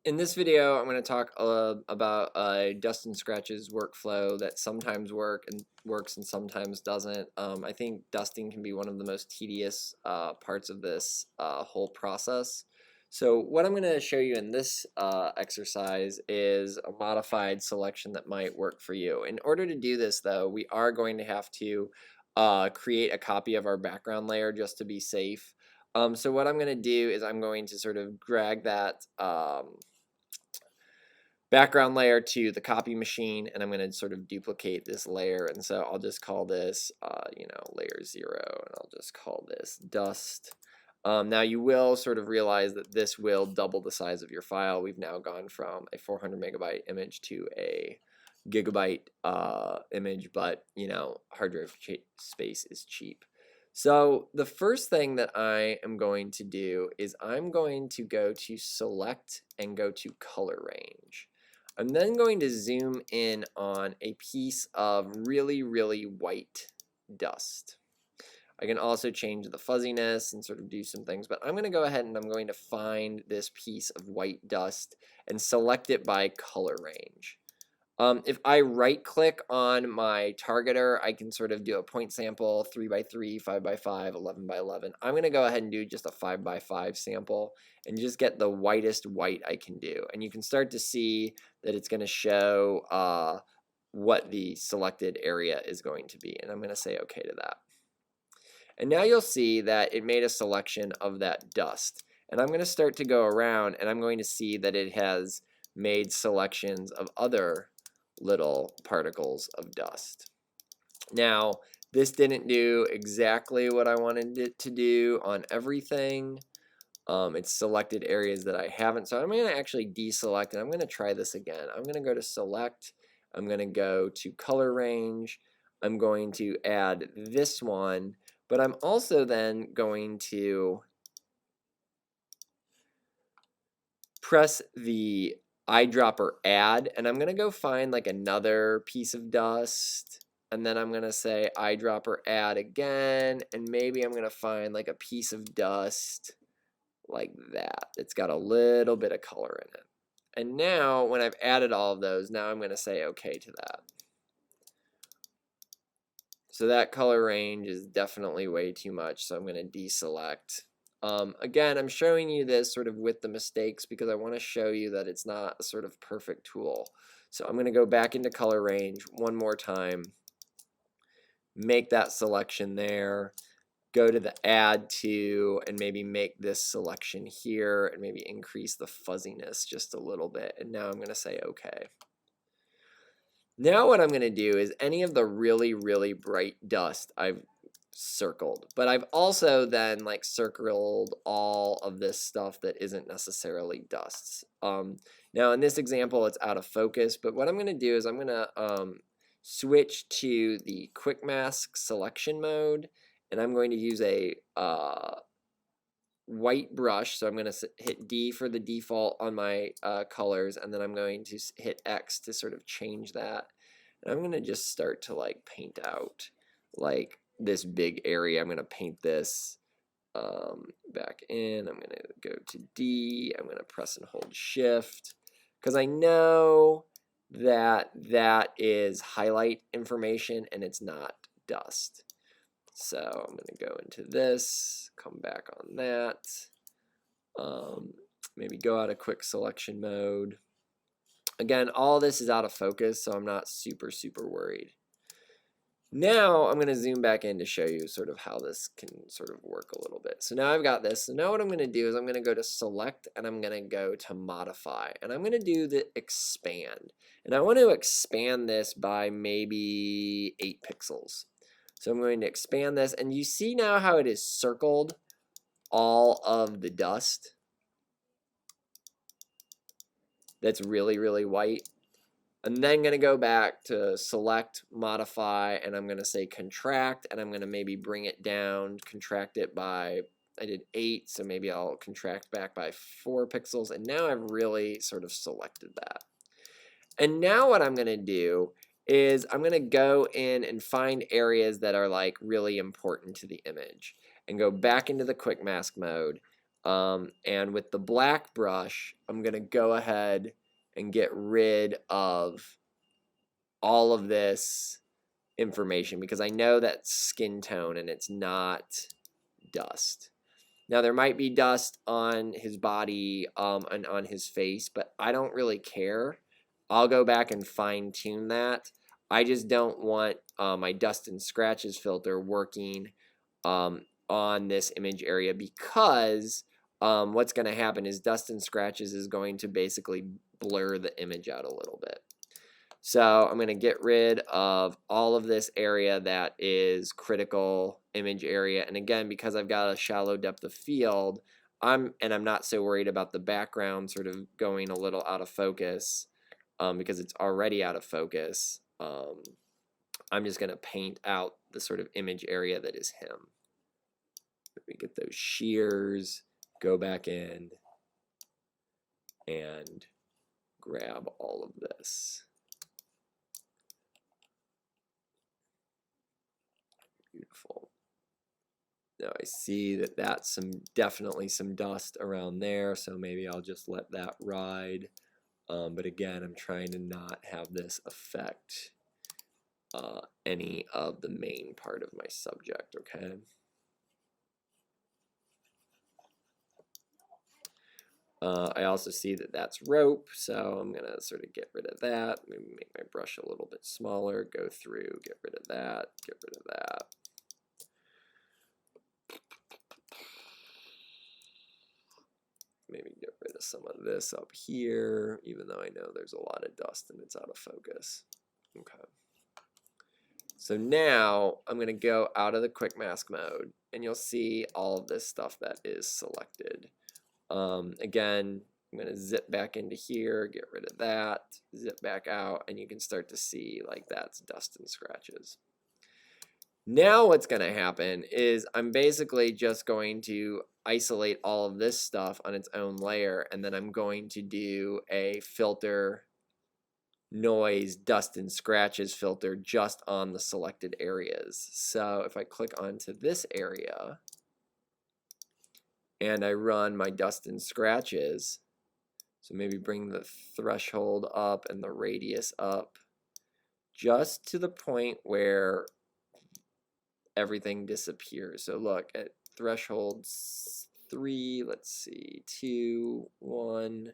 In this video, I'm going to talk about dust and scratches workflow that sometimes works and sometimes doesn't. I think dusting can be one of the most tedious parts of this whole process. So what I'm going to show you in this exercise is a modified selection that might work for you. In order to do this, though, we are going to have to create a copy of our background layer just to be safe. So what I'm going to do is I'm going to sort of drag that background layer to the copy machine, and I'm going to sort of duplicate this layer. And so I'll just call this, layer 0, and I'll just call this dust. Now you will sort of realize that this will double the size of your file. We've now gone from a 400 megabyte image to a gigabyte image, but hard drive space is cheap. So the first thing that I am going to do is I'm going to go to select and go to color range. I'm then going to zoom in on a piece of really, really white dust. I can also change the fuzziness and sort of do some things, but I'm going to go ahead and I'm going to find this piece of white dust and select it by color range. If I right click on my targeter, I can sort of do a point sample, 3x3, 5x5, 11x11. I'm going to go ahead and do just a 5x5 sample and just get the whitest white I can do. And you can start to see that it's going to show what the selected area is going to be. And I'm going to say OK to that. And now you'll see that it made a selection of that dust. And I'm going to start to go around and I'm going to see that it has made selections of other little particles of dust. Now, this didn't do exactly what I wanted it to do on everything. It's selected areas that I haven't. So I'm going to actually deselect, and I'm going to try this again. I'm going to go to select. I'm going to go to color range. I'm going to add this one, but I'm also then going to press the eyedropper add, and I'm going to go find like another piece of dust, and then I'm going to say eyedropper add again, and maybe I'm going to find like a piece of dust like that. It's got a little bit of color in it. And now when I've added all of those, now I'm going to say OK to that. So that color range is definitely way too much, so I'm going to deselect. Again, I'm showing you this sort of with the mistakes because I want to show you that it's not a sort of perfect tool. So I'm going to go back into color range one more time, make that selection there, go to the add to, and maybe make this selection here, and maybe increase the fuzziness just a little bit. And now I'm going to say OK. Now what I'm going to do is any of the really, really bright dust I've circled, but I've also then like circled all of this stuff that isn't necessarily dusts. Now in this example it's out of focus, but what I'm going to do is I'm going to switch to the quick mask selection mode, and I'm going to use a white brush. So I'm going to hit D for the default on my colors, and then I'm going to hit X to sort of change that. And I'm going to just start to like paint out like this big area. I'm going to paint this back in. I'm going to go to D. I'm going to press and hold Shift because I know that that is highlight information and it's not dust. So I'm going to go into this, come back on that, maybe go out of quick selection mode. Again, all this is out of focus, so I'm not super, super worried. Now I'm going to zoom back in to show you sort of how this can sort of work a little bit. So now I've got this. So now what I'm going to do is I'm going to go to select, and I'm going to go to modify, and I'm going to do the expand. And I want to expand this by maybe 8 pixels. So I'm going to expand this, and you see now how it is circled all of the dust that's really, really white. I'm then going to go back to select, modify, and I'm going to say contract, and I'm going to maybe bring it down, contract it by, I did 8, so maybe I'll contract back by 4 pixels, and now I've really sort of selected that. And now what I'm going to do is I'm going to go in and find areas that are like really important to the image and go back into the quick mask mode, And with the black brush, I'm going to go ahead and get rid of all of this information because I know that's skin tone and it's not dust. Now there might be dust on his body and on his face, but I don't really care. I'll go back and fine tune that. I just don't want my dust and scratches filter working on this image area because what's going to happen is dust and scratches is going to basically blur the image out a little bit. So I'm going to get rid of all of this area that is critical image area. And again, because I've got a shallow depth of field, I'm not so worried about the background sort of going a little out of focus because it's already out of focus. I'm just going to paint out the sort of image area that is him. We get those shears, go back in, and grab all of this. Beautiful. Now I see that that's definitely some dust around there, so maybe I'll just let that ride. But again, I'm trying to not have this affect any of the main part of my subject, okay? I also see that that's rope, so I'm gonna sort of get rid of that. Maybe make my brush a little bit smaller, go through, get rid of that, get rid of that. Maybe get rid of some of this up here, even though I know there's a lot of dust and it's out of focus. Okay. So now I'm going to go out of the quick mask mode, and you'll see all of this stuff that is selected. Again, I'm going to zip back into here, get rid of that, zip back out, and you can start to see like that's dust and scratches. Now what's going to happen is I'm basically just going to isolate all of this stuff on its own layer, and then I'm going to do a filter noise dust and scratches filter just on the selected areas. So if I click onto this area and I run my dust and scratches, so maybe bring the threshold up and the radius up just to the point where everything disappears. So look at threshold 3, let's see, 2, 1.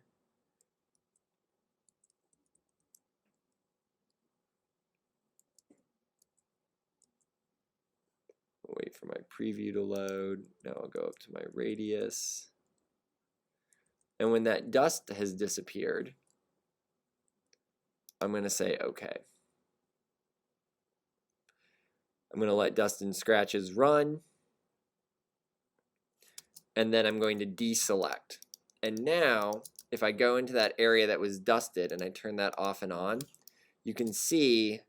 Wait for my preview to load. Now I'll go up to my radius. And when that dust has disappeared, I'm going to say OK. I'm going to let dust and scratches run. And then I'm going to deselect. And now, if I go into that area that was dusted and I turn that off and on, you can see